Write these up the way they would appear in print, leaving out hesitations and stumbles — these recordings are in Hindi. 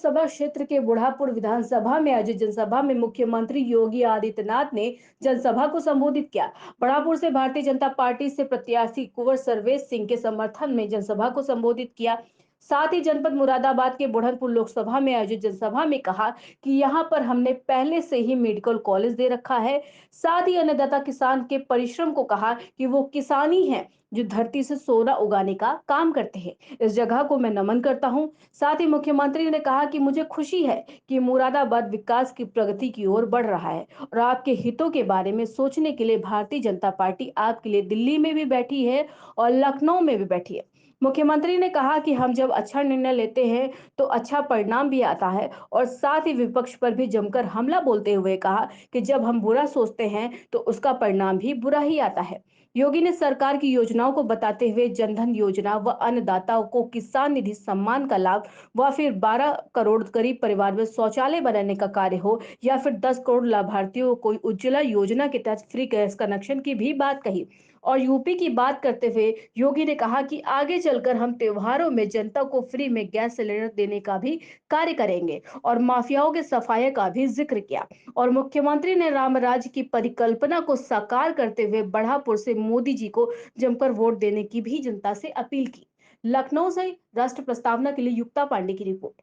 लोकसभा क्षेत्र के बुढ़ापुर विधानसभा में आयोजित जनसभा में मुख्यमंत्री योगी आदित्यनाथ ने जनसभा को संबोधित किया। बुढ़ापुर से भारतीय जनता पार्टी से प्रत्याशी कुंवर सर्वेश सिंह के समर्थन में जनसभा को संबोधित किया। साथ ही जनपद मुरादाबाद के बुढ़नपुर लोकसभा में आयोजित जनसभा में कहा कि यहां पर हमने पहले से ही मेडिकल कॉलेज दे रखा है। साथ ही अन्नदाता किसान के परिश्रम को कहा कि वो किसानी है जो धरती से सोना उगाने का काम करते हैं। इस जगह को मैं नमन करता हूं। साथ ही मुख्यमंत्री ने कहा कि मुझे खुशी है कि मुरादाबाद विकास की प्रगति की ओर बढ़ रहा है और आपके हितों के बारे में सोचने के लिए भारतीय जनता पार्टी आपके लिए दिल्ली में भी बैठी है और लखनऊ में भी बैठी है। मुख्यमंत्री ने कहा कि हम जब अच्छा निर्णय लेते हैं तो अच्छा परिणाम भी आता है और साथ ही विपक्ष पर भी जमकर हमला बोलते हुए कहा कि जब हम बुरा सोचते हैं तो उसका परिणाम भी बुरा ही आता है। योगी ने सरकार की योजनाओं को बताते हुए जनधन योजना व अन्नदाताओं को किसान निधि सम्मान का लाभ व फिर 12 करोड़ गरीब परिवार में शौचालय बनाने का कार्य हो या फिर 10 करोड़ लाभार्थियों को उज्ज्वला योजना के तहत फ्री गैस कनेक्शन की भी बात कही। और यूपी की बात करते हुए योगी ने कहा कि आगे चलकर हम त्योहारों में जनता को फ्री में गैस सिलेंडर देने का भी कार्य करेंगे और माफियाओं के सफाये का भी जिक्र किया। और मुख्यमंत्री ने राम राज्य की परिकल्पना को साकार करते हुए बढ़ापुर से मोदी जी को जमकर वोट देने की भी जनता से अपील की। लखनऊ से राष्ट्र प्रस्तावना के लिए युक्ता पांडे की रिपोर्ट।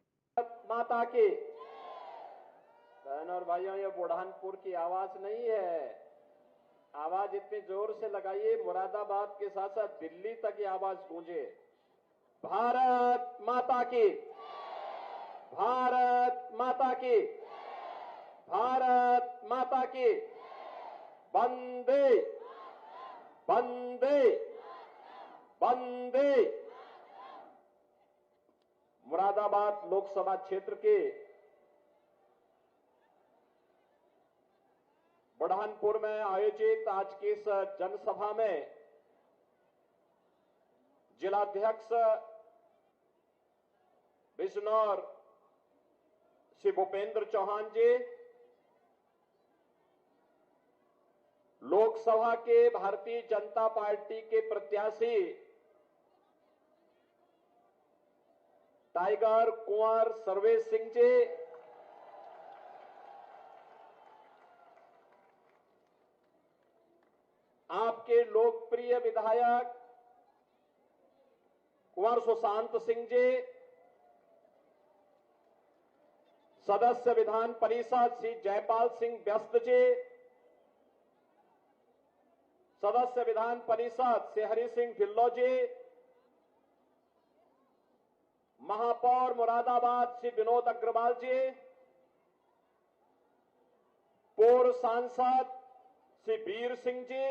माता की बहन और भाइयों, ये बुढ़ानपुर की आवाज नहीं है। आवाज इतनी जोर से लगाइए मुरादाबाद के साथ साथ दिल्ली तक ये आवाज गूंजे। भारत माता की, भारत माता की, भारत माता की। वंदे वंदे वंदे। मुरादाबाद लोकसभा क्षेत्र के बुढ़ानपुर में आयोजित आज की इस जनसभा में जिलाध्यक्ष बिजनौर श्री भूपेंद्र चौहान जी, लोकसभा के भारतीय जनता पार्टी के प्रत्याशी टाइगर कुंवर सर्वेश सिंह जी, आपके लोकप्रिय विधायक कुंवर सुशांत सिंह जी, सदस्य विधान परिषद श्री जयपाल सिंह व्यस्त जी, सदस्य विधान परिषद श्री हरि सिंह ढिल्लो जी, महापौर मुरादाबाद श्री विनोद अग्रवाल जी, पूर्व सांसद श्री वीर सिंह जी,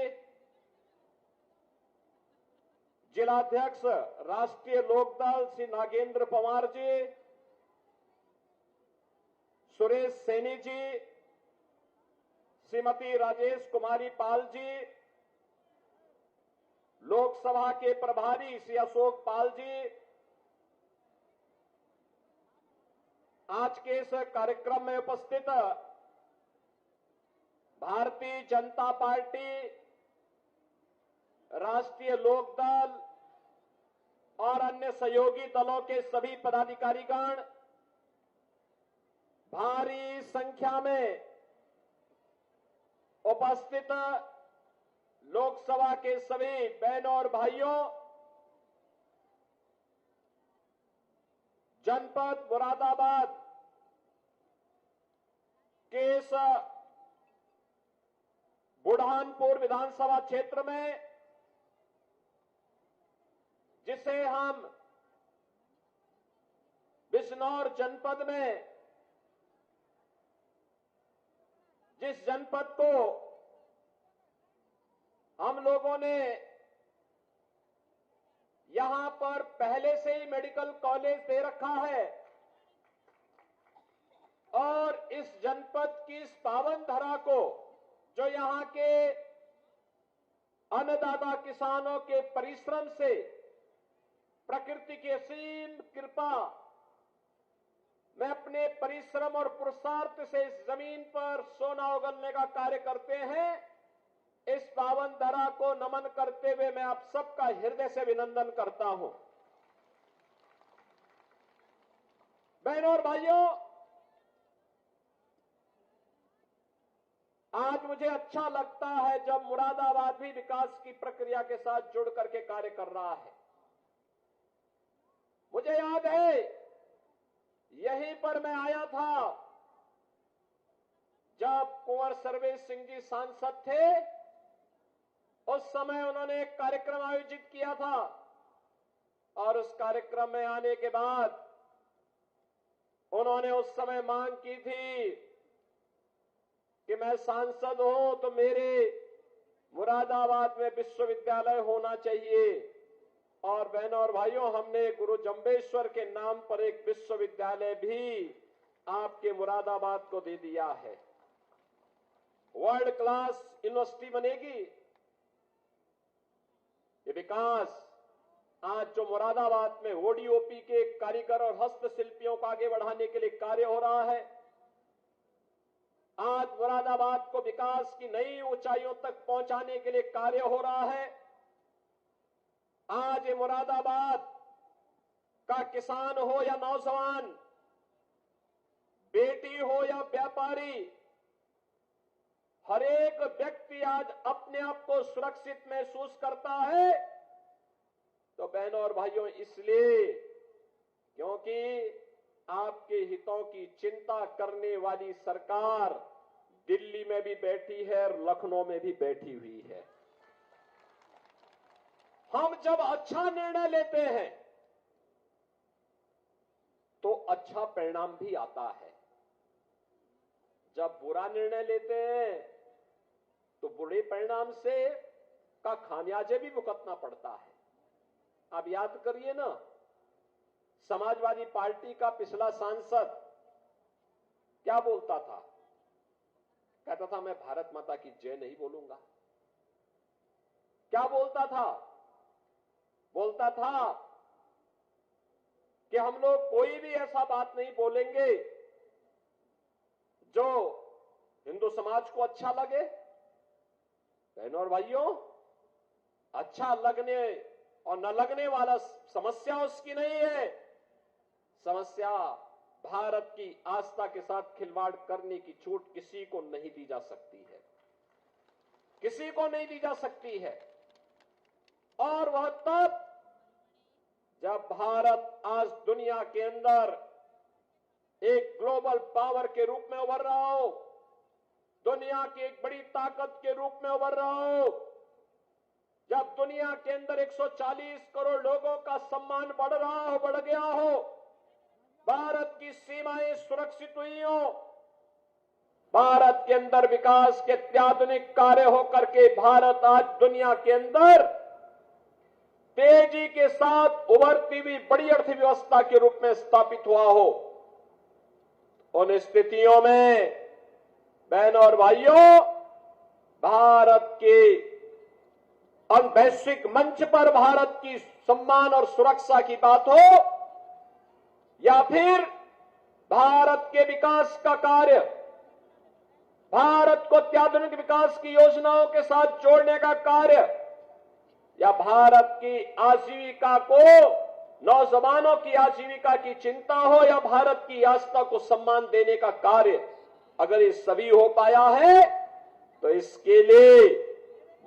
जिलाध्यक्ष राष्ट्रीय लोकदल श्री नागेंद्र पवार जी, सुरेश सैनी जी, श्रीमती राजेश कुमारी पाल जी, लोकसभा के प्रभारी श्री अशोक पाल जी, आज के इस कार्यक्रम में उपस्थित भारतीय जनता पार्टी, राष्ट्रीय लोकदल और अन्य सहयोगी दलों के सभी पदाधिकारीगण, भारी संख्या में उपस्थित लोकसभा के सभी बहनों और भाइयों, जनपद मुरादाबाद के इस बुढ़ानपुर विधानसभा क्षेत्र में, जिसे हम बिजनौर जनपद में, जिस जनपद को हम लोगों ने यहां पर पहले से ही मेडिकल कॉलेज दे रखा है और इस जनपद की इस पावन धरा को, जो यहां के अन्नदाता किसानों के परिश्रम से, प्रकृति की असीम कृपा में अपने परिश्रम और पुरुषार्थ से इस जमीन पर सोना उगलने का कार्य करते हैं, इस पावन धरा को नमन करते हुए मैं आप सबका हृदय से अभिनंदन करता हूं। बहनों और भाइयों, आज मुझे अच्छा लगता है जब मुरादाबाद भी विकास की प्रक्रिया के साथ जुड़ करके कार्य कर रहा है। मुझे याद है यहीं पर मैं आया था जब कुंवर सर्वेश सिंह जी सांसद थे। उस समय उन्होंने एक कार्यक्रम आयोजित किया था और उस कार्यक्रम में आने के बाद उन्होंने उस समय मांग की थी कि मैं सांसद हूं तो मेरे मुरादाबाद में विश्वविद्यालय होना चाहिए। और बहनों और भाइयों, हमने गुरु जंबेश्वर के नाम पर एक विश्वविद्यालय भी आपके मुरादाबाद को दे दिया है। वर्ल्ड क्लास यूनिवर्सिटी बनेगी। ये विकास आज जो मुरादाबाद में ओडीओपी के कारीगर और हस्तशिल्पियों को आगे बढ़ाने के लिए कार्य हो रहा है, आज मुरादाबाद को विकास की नई ऊंचाइयों तक पहुंचाने के लिए कार्य हो रहा है। आज ये मुरादाबाद का किसान हो या नौजवान, बेटी हो या व्यापारी, हर एक व्यक्ति आज अपने आप को सुरक्षित महसूस करता है। तो बहनों और भाइयों, इसलिए क्योंकि आपके हितों की चिंता करने वाली सरकार दिल्ली में भी बैठी है और लखनऊ में भी बैठी हुई है। हम जब अच्छा निर्णय लेते हैं तो अच्छा परिणाम भी आता है। जब बुरा निर्णय लेते हैं तो बुरे परिणाम से का खामियाजे भी भुगतना पड़ता है। आप याद करिए ना, समाजवादी पार्टी का पिछला सांसद क्या बोलता था? कहता था मैं भारत माता की जय नहीं बोलूंगा। क्या बोलता था? बोलता था कि हम लोग कोई भी ऐसा बात नहीं बोलेंगे जो हिंदू समाज को अच्छा लगे। बहनों और भाइयों, अच्छा लगने और न लगने वाला समस्या उसकी नहीं है। समस्या भारत की आस्था के साथ खिलवाड़ करने की छूट किसी को नहीं दी जा सकती है, किसी को नहीं दी जा सकती है। और वह तब जब भारत आज दुनिया के अंदर एक ग्लोबल पावर के रूप में उभर रहा हो, दुनिया की एक बड़ी ताकत के रूप में उभर रहा हो, जब दुनिया के अंदर 140 करोड़ लोगों का सम्मान बढ़ रहा हो, बढ़ गया हो, भारत की सीमाएं सुरक्षित हुई हो, भारत के अंदर विकास के अत्याधुनिक कार्य होकर के भारत आज दुनिया के अंदर तेजी के साथ उभरती हुई बड़ी अर्थव्यवस्था के रूप में स्थापित हुआ हो, उन स्थितियों में बहनों और भाइयों, भारत के वैश्विक मंच पर भारत की सम्मान और सुरक्षा की बात हो या फिर भारत के विकास का कार्य, भारत को अत्याधुनिक विकास की योजनाओं के साथ जोड़ने का कार्य, या भारत की आजीविका को, नौजवानों की आजीविका की चिंता हो, या भारत की आस्था को सम्मान देने का कार्य, अगर ये सभी हो पाया है तो इसके लिए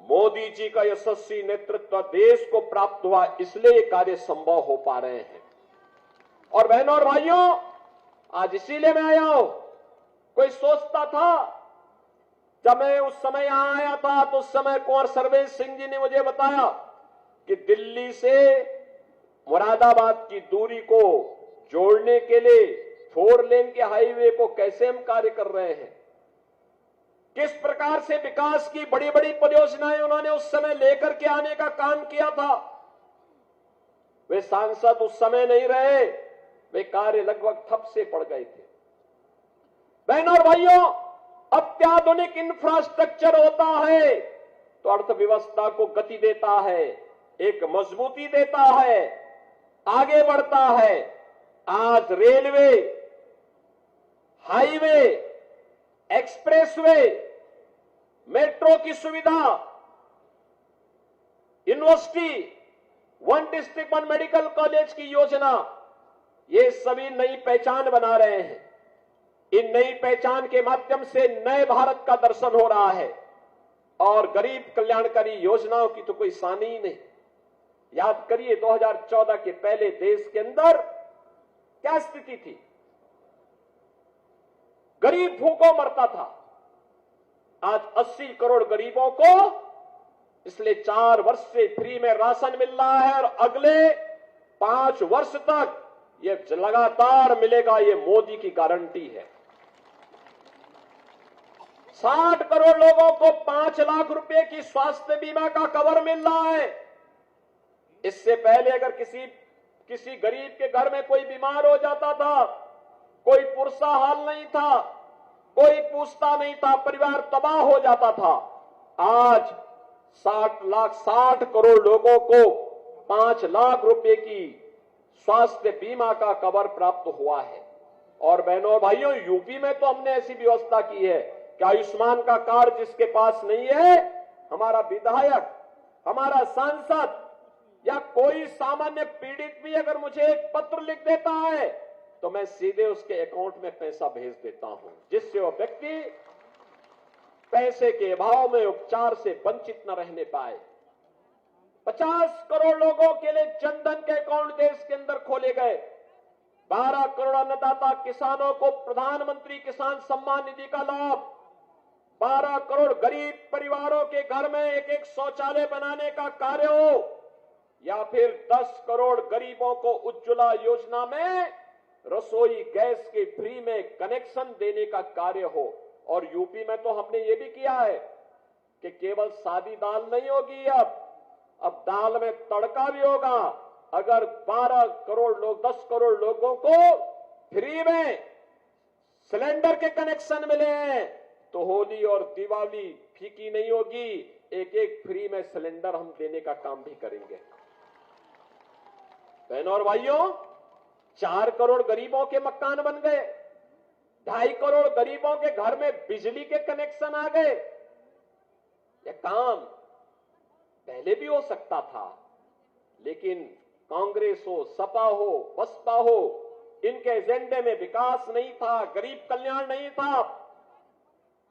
मोदी जी का यशस्वी नेतृत्व देश को प्राप्त हुआ, इसलिए ये कार्य संभव हो पा रहे हैं। और बहनों और भाइयों, आज इसीलिए मैं आया हूं। कोई सोचता था, जब मैं उस समय यहां आया था तो उस समय कुंवर सर्वेश सिंह जी ने मुझे बताया कि दिल्ली से मुरादाबाद की दूरी को जोड़ने के लिए 4 लेन के हाईवे को कैसे हम कार्य कर रहे हैं, किस प्रकार से विकास की बड़ी बड़ी परियोजनाएं उन्होंने उस समय लेकर के आने का काम किया था। वे सांसद उस समय नहीं रहे, वे कार्य लगभग ठप से पड़ गए थे। बहनों और भाइयों, अत्याधुनिक इंफ्रास्ट्रक्चर होता है तो अर्थव्यवस्था को गति देता है, एक मजबूती देता है, आगे बढ़ता है। आज रेलवे, हाईवे, एक्सप्रेसवे, मेट्रो की सुविधा, यूनिवर्सिटी, 1 डिस्ट्रिक्ट 1 मेडिकल कॉलेज की योजना, ये सभी नई पहचान बना रहे हैं। इन नई पहचान के माध्यम से नए भारत का दर्शन हो रहा है और गरीब कल्याणकारी योजनाओं की तो कोई सानी ही नहीं। याद करिए 2014 के पहले देश के अंदर क्या स्थिति थी। गरीब भूखों मरता था। आज 80 करोड़ गरीबों को इसलिए 4 वर्ष से फ्री में राशन मिल रहा है और अगले 5 वर्ष तक ये लगातार मिलेगा। ये मोदी की गारंटी है। 60 करोड़ लोगों को 5 लाख रुपए की स्वास्थ्य बीमा का कवर मिल रहा है। इससे पहले अगर किसी गरीब के घर में कोई बीमार हो जाता था, कोई पुरसा हाल नहीं था, कोई पूछता नहीं था, परिवार तबाह हो जाता था। आज 60 करोड़ लोगों को 5 लाख रुपए की स्वास्थ्य बीमा का कवर प्राप्त हुआ है। और बहनों और भाइयों, यूपी में तो हमने ऐसी व्यवस्था की है कि आयुष्मान का कार्ड जिसके पास नहीं है, हमारा विधायक, हमारा सांसद या कोई सामान्य पीड़ित भी अगर मुझे एक पत्र लिख देता है तो मैं सीधे उसके अकाउंट में पैसा भेज देता हूं, जिससे वो व्यक्ति पैसे के अभाव में उपचार से वंचित न रहने पाए। 50 करोड़ लोगों के लिए जनधन के अकाउंट देश के अंदर खोले गए। 12 करोड़ अन्नदाता किसानों को प्रधानमंत्री किसान सम्मान निधि का लाभ। 12 करोड़ गरीब परिवारों के घर में एक शौचालय बनाने का कार्य हो, या फिर 10 करोड़ गरीबों को उज्ज्वला योजना में रसोई गैस के फ्री में कनेक्शन देने का कार्य हो। और यूपी में तो हमने ये भी किया है कि केवल सादी दाल नहीं होगी, अब दाल में तड़का भी होगा। अगर 12 करोड़ लोग 10 करोड़ लोगों को फ्री में सिलेंडर के कनेक्शन मिले हैं तो होली और दिवाली फीकी नहीं होगी। एक फ्री में सिलेंडर हम देने का काम भी करेंगे। बहनों और भाइयों, 4 करोड़ गरीबों के मकान बन गए। 2.5 करोड़ गरीबों के घर में बिजली के कनेक्शन आ गए। यह काम पहले भी हो सकता था, लेकिन कांग्रेस हो, सपा हो, बसपा हो, इनके एजेंडे में विकास नहीं था, गरीब कल्याण नहीं था।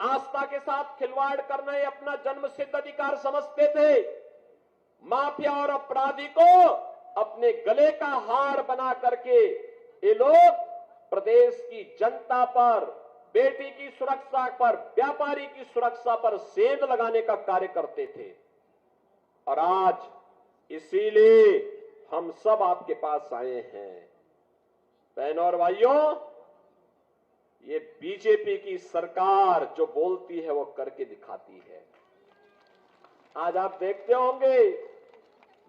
आस्था के साथ खिलवाड़ करना ये अपना जन्मसिद्ध अधिकार समझते थे। माफिया और अपराधी को अपने गले का हार बना करके ये लोग प्रदेश की जनता पर, बेटी की सुरक्षा पर, व्यापारी की सुरक्षा पर सेंध लगाने का कार्य करते थे। और आज इसीलिए हम सब आपके पास आए हैं। बहनों और भाइयों, ये बीजेपी की सरकार जो बोलती है वो करके दिखाती है। आज आप देखते होंगे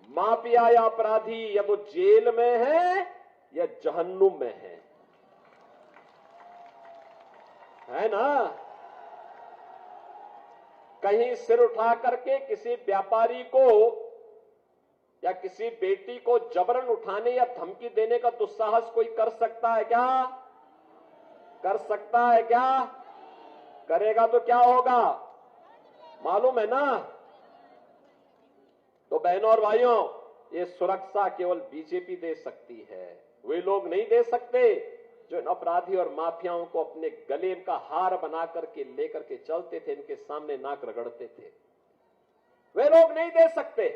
माफिया या अपराधी या तो जेल में है या जहन्नुम में है ना। कहीं सिर उठा करके किसी व्यापारी को या किसी बेटी को जबरन उठाने या धमकी देने का दुस्साहस कोई कर सकता है क्या? कर सकता है क्या? करेगा तो क्या होगा मालूम है ना। तो बहनों और भाइयों, ये सुरक्षा केवल बीजेपी दे सकती है। वे लोग नहीं दे सकते जो इन अपराधी और माफियाओं को अपने गले का हार बना करके लेकर के चलते थे, इनके सामने नाक रगड़ते थे। वे लोग नहीं दे सकते।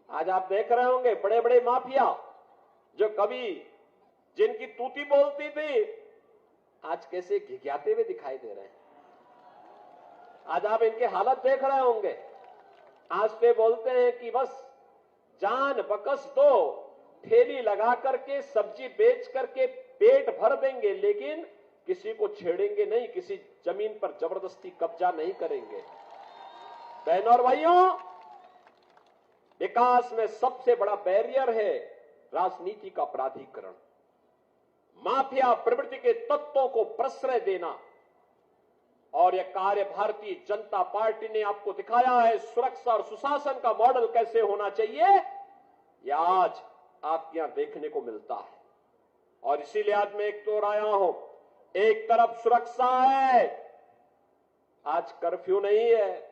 आज आप देख रहे होंगे बड़े बड़े माफिया जो कभी जिनकी तूती बोलती थी, आज कैसे घिघियाते हुए दिखाई दे रहे हैं। आज आप इनके हालत देख रहे होंगे। आज पे बोलते हैं कि बस जान बकस दो, ठेली लगा करके सब्जी बेच करके पेट भर देंगे, लेकिन किसी को छेड़ेंगे नहीं, किसी जमीन पर जबरदस्ती कब्जा नहीं करेंगे। बहनों और भाइयों, विकास में सबसे बड़ा बैरियर है राजनीति का अपराधीकरण, माफिया प्रवृत्ति के तत्वों को प्रश्रय देना। और यह कार्य भारतीय जनता पार्टी ने आपको दिखाया है। सुरक्षा और सुशासन का मॉडल कैसे होना चाहिए, यह आज आपके यहां देखने को मिलता है। और इसीलिए आज मैं एक तो आया हूं, एक तरफ सुरक्षा है, आज कर्फ्यू नहीं है।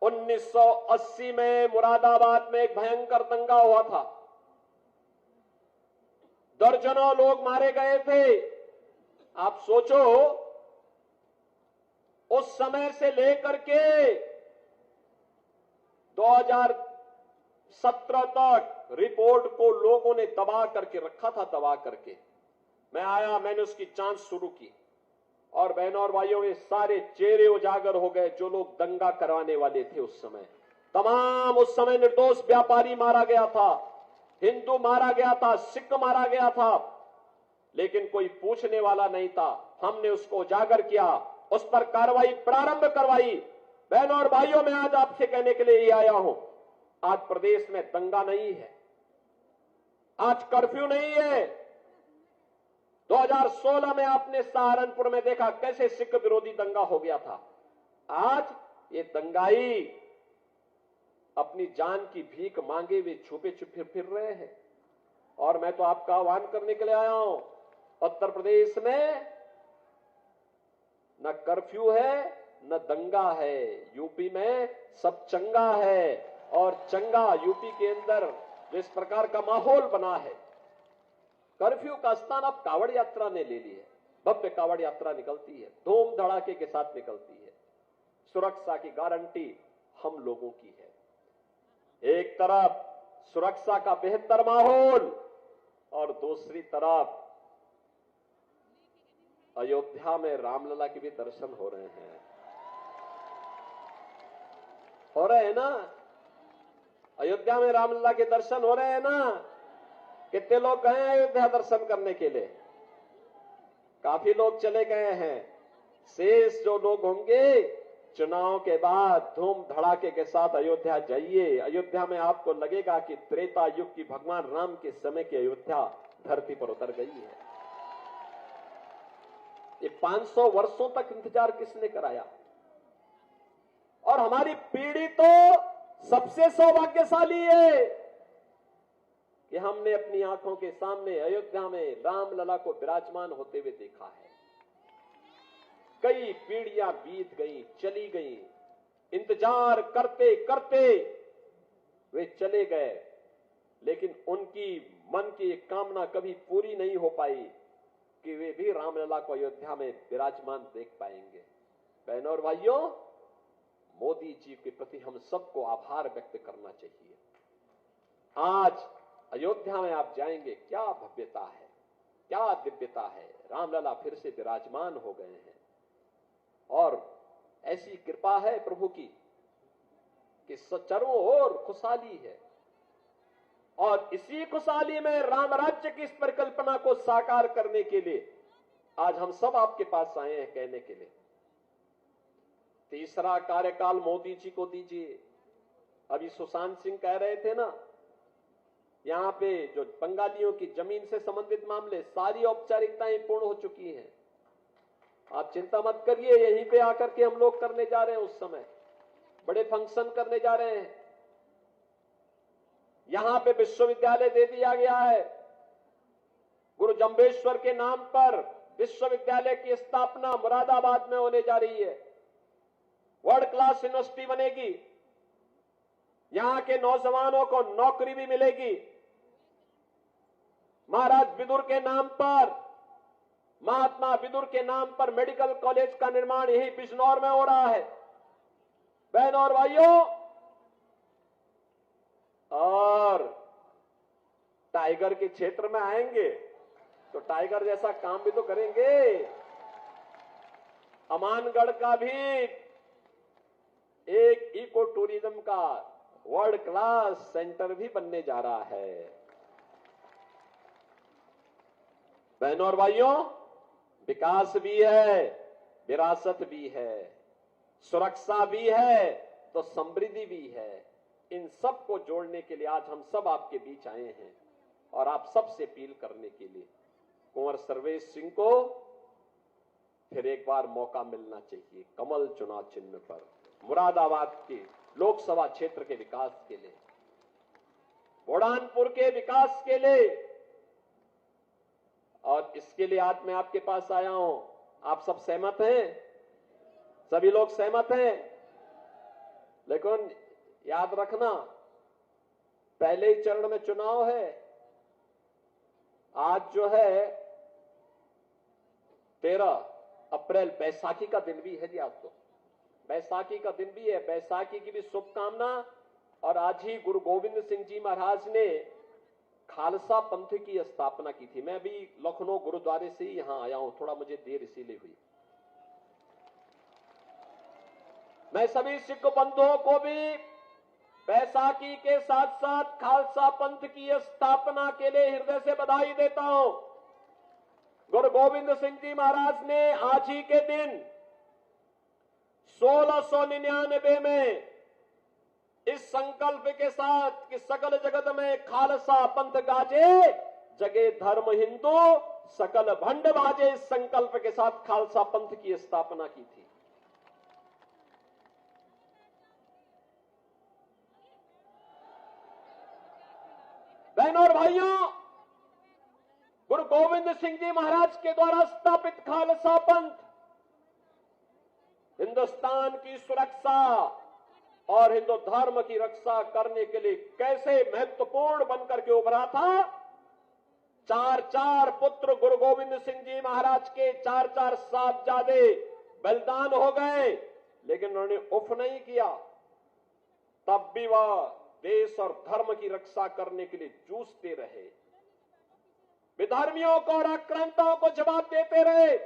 1980 में मुरादाबाद में एक भयंकर दंगा हुआ था। दर्जनों लोग मारे गए थे। आप सोचो, उस समय से लेकर के 2017 तक रिपोर्ट को लोगों ने दबा करके रखा था, दबा करके। मैं आया, मैंने उसकी जांच शुरू की, और बहनों और भाइयों, ये सारे चेहरे उजागर हो गए जो लोग दंगा करवाने वाले थे उस समय। तमाम उस समय निर्दोष व्यापारी मारा गया था, हिंदू मारा गया था, सिख मारा गया था, लेकिन कोई पूछने वाला नहीं था। हमने उसको उजागर किया, उस पर कार्रवाई प्रारंभ करवाई। बहनों और भाइयों, मैं आज आपसे कहने के लिए ही आया हूं, आज प्रदेश में दंगा नहीं है, आज कर्फ्यू नहीं है। 2016 में आपने सहारनपुर में देखा कैसे सिख विरोधी दंगा हो गया था। आज ये दंगाई अपनी जान की भीख मांगे हुए छुपे छुपे फिर रहे हैं। और मैं तो आपका आह्वान करने के लिए आया हूं, उत्तर प्रदेश में न कर्फ्यू है न दंगा है, यूपी में सब चंगा है। और चंगा यूपी के अंदर जिस प्रकार का माहौल बना है, कर्फ्यू का स्थान अब कावड़ यात्रा ने ले ली है। भव्य कावड़ यात्रा निकलती है, धूम धड़ाके के साथ निकलती है। सुरक्षा की गारंटी हम लोगों की है। एक तरफ सुरक्षा का बेहतर माहौल और दूसरी तरफ अयोध्या में रामलला के भी दर्शन हो रहे हैं। हो रहे हैं ना? अयोध्या में रामलला के दर्शन हो रहे हैं ना? कितने लोग गए हैं अयोध्या दर्शन करने के लिए? काफी लोग चले गए हैं। शेष जो लोग होंगे, चुनाव के बाद धूम धड़ाके के साथ अयोध्या जाइए। अयोध्या में आपको लगेगा कि त्रेता युग की भगवान राम के समय की अयोध्या धरती पर उतर गई है। ये 500 वर्षों तक इंतजार किसने कराया? और हमारी पीढ़ी तो सबसे सौभाग्यशाली है कि हमने अपनी आंखों के सामने अयोध्या में रामलला को विराजमान होते हुए देखा है। कई पीढ़ियां बीत गई, चली गई, इंतजार करते करते वे चले गए, लेकिन उनकी मन की एक कामना कभी पूरी नहीं हो पाई कि वे भी रामलला को अयोध्या में विराजमान देख पाएंगे। बहनों और भाइयों, मोदी जी के प्रति हम सबको आभार व्यक्त करना चाहिए। आज अयोध्या में आप जाएंगे, क्या भव्यता है, क्या दिव्यता है। रामलला फिर से विराजमान हो गए हैं और ऐसी कृपा है प्रभु की कि चारों ओर खुशहाली है। और इसी खुशहाली में राम राज्य की इस परिकल्पना को साकार करने के लिए आज हम सब आपके पास आए हैं कहने के लिए, तीसरा कार्यकाल मोदी जी को दीजिए। अभी सुशांत सिंह कह रहे थे ना, यहां पे जो बंगालियों की जमीन से संबंधित मामले, सारी औपचारिकताएं पूर्ण हो चुकी हैं। आप चिंता मत करिए, यहीं पे आकर के हम लोग करने जा रहे हैं। उस समय बड़े फंक्शन करने जा रहे हैं। यहां पे विश्वविद्यालय दे दिया गया है। गुरु जंबेश्वर के नाम पर विश्वविद्यालय की स्थापना मुरादाबाद में होने जा रही है। वर्ल्ड क्लास यूनिवर्सिटी बनेगी। यहां के नौजवानों को नौकरी भी मिलेगी। महाराज विदुर के नाम पर, महात्मा विदुर के नाम पर मेडिकल कॉलेज का निर्माण यही बिजनौर में हो रहा है। बहनों और भाइयों, और टाइगर के क्षेत्र में आएंगे तो टाइगर जैसा काम भी तो करेंगे। अमानगढ़ का भी एक इको टूरिज्म का वर्ल्ड क्लास सेंटर भी बनने जा रहा है। बहनों और भाइयों, विकास भी है, विरासत भी है, सुरक्षा भी है तो समृद्धि भी है। इन सब को जोड़ने के लिए आज हम सब आपके बीच आए हैं और आप सबसे अपील करने के लिए, कुंवर सर्वेश सिंह को फिर एक बार मौका मिलना चाहिए कमल चुनाव चिन्ह पर, मुरादाबाद के लोकसभा क्षेत्र के विकास के लिए, बुरहानपुर के विकास के लिए। और इसके लिए आज मैं आपके पास आया हूं। आप सब सहमत हैं? सभी लोग सहमत हैं? लेकिन याद रखना, पहले ही चरण में चुनाव है। आज जो है 13 अप्रैल बैसाखी का दिन भी है जी। आज तो बैसाखी का दिन भी है, बैसाखी की भी शुभकामना। और आज ही गुरु गोविंद सिंह जी महाराज ने खालसा पंथ की स्थापना की थी। मैं भी लखनऊ गुरुद्वारे से ही यहां आया हूं, थोड़ा मुझे देर इसीलिए हुई। मैं सभी सिख बंधुओं को भी बैसाखी के साथ साथ खालसा पंथ की स्थापना के लिए हृदय से बधाई देता हूं। गुरु गोविंद सिंह जी महाराज ने आज ही के दिन 1699 में इस संकल्प के साथ कि सकल जगत में खालसा पंथ गाजे, जगे धर्म हिंदू, सकल भंड बाजे, इस संकल्प के साथ खालसा पंथ की स्थापना की थी। बहनों और भाइयों, गुरु गोविंद सिंह जी महाराज के द्वारा स्थापित खालसा पंथ हिंदुस्तान की सुरक्षा और हिंदू धर्म की रक्षा करने के लिए कैसे महत्वपूर्ण बनकर के उभरा था। 4 पुत्र गुरु गोविंद सिंह जी महाराज के 4 साहबजादे बलिदान हो गए, लेकिन उन्होंने उफ नहीं किया। तब भी वह देश और धर्म की रक्षा करने के लिए जूझते रहे, विधर्मियों को और आक्रांताओं को जवाब देते रहे।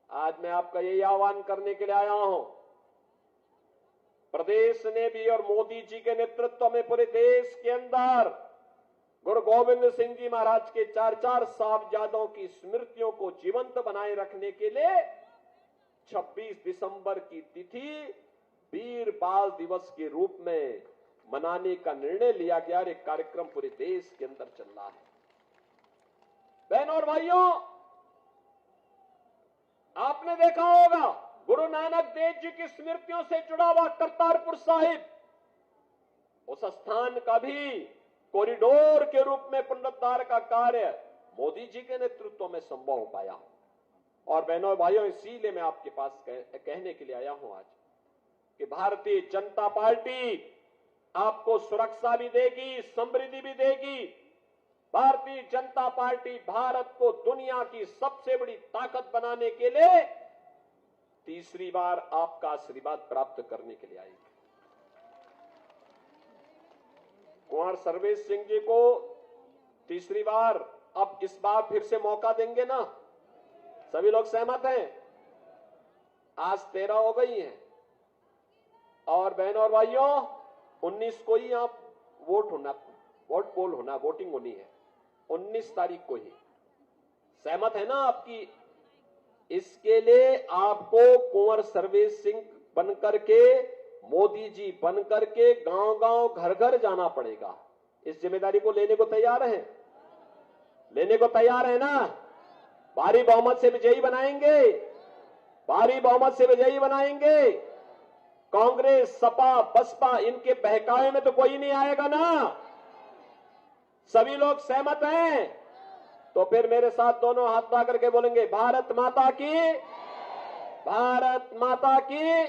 आज मैं आपका यही आह्वान करने के लिए आया हूं। प्रदेश ने भी और मोदी जी के नेतृत्व में पूरे देश के अंदर गुरु गोविंद सिंह जी महाराज के 4 साहबजादों की स्मृतियों को जीवंत बनाए रखने के लिए 26 दिसंबर की तिथि वीर बाल दिवस के रूप में मनाने का निर्णय लिया गया। एक कार्यक्रम पूरे देश के अंदर चल रहा है। बहनों और भाइयों, आपने देखा होगा गुरु नानक देव जी की स्मृतियों से जुड़ा हुआ करतारपुर साहिब, उस स्थान का भी कॉरिडोर के रूप में पुनरुद्धार का कार्य मोदी जी के नेतृत्व में संभव हो पाया। और बहनों और भाइयों, इसीलिए मैं आपके पास कहने के लिए आया हूं आज कि भारतीय जनता पार्टी आपको सुरक्षा भी देगी, समृद्धि भी देगी। भारतीय जनता पार्टी भारत को दुनिया की सबसे बड़ी ताकत बनाने के लिए तीसरी बार आपका आशीर्वाद प्राप्त करने के लिए आएगी। कुंवर सर्वेश सिंह जी को तीसरी बार, अब इस बार फिर से मौका देंगे ना? सभी लोग सहमत हैं? आज 13 हो गई हैं और बहनों और भाइयों 19 को ही आप वोट पोल होना, वोटिंग होनी है 19 तारीख को ही। सहमत है ना आपकी? इसके लिए आपको कुंवर सर्वेश सिंह बनकर के, मोदी जी बनकर के गांव-गांव, घर-घर जाना पड़ेगा। इस जिम्मेदारी को लेने को तैयार हैं? लेने को तैयार है ना? भारी बहुमत से विजयी बनाएंगे, भारी बहुमत से विजयी बनाएंगे। कांग्रेस, सपा, बसपा, इनके बहकावे में तो कोई नहीं आएगा ना? सभी लोग सहमत हैं? तो फिर मेरे साथ दोनों हाथ उठा करके बोलेंगे, भारत माता की, भारत माता की।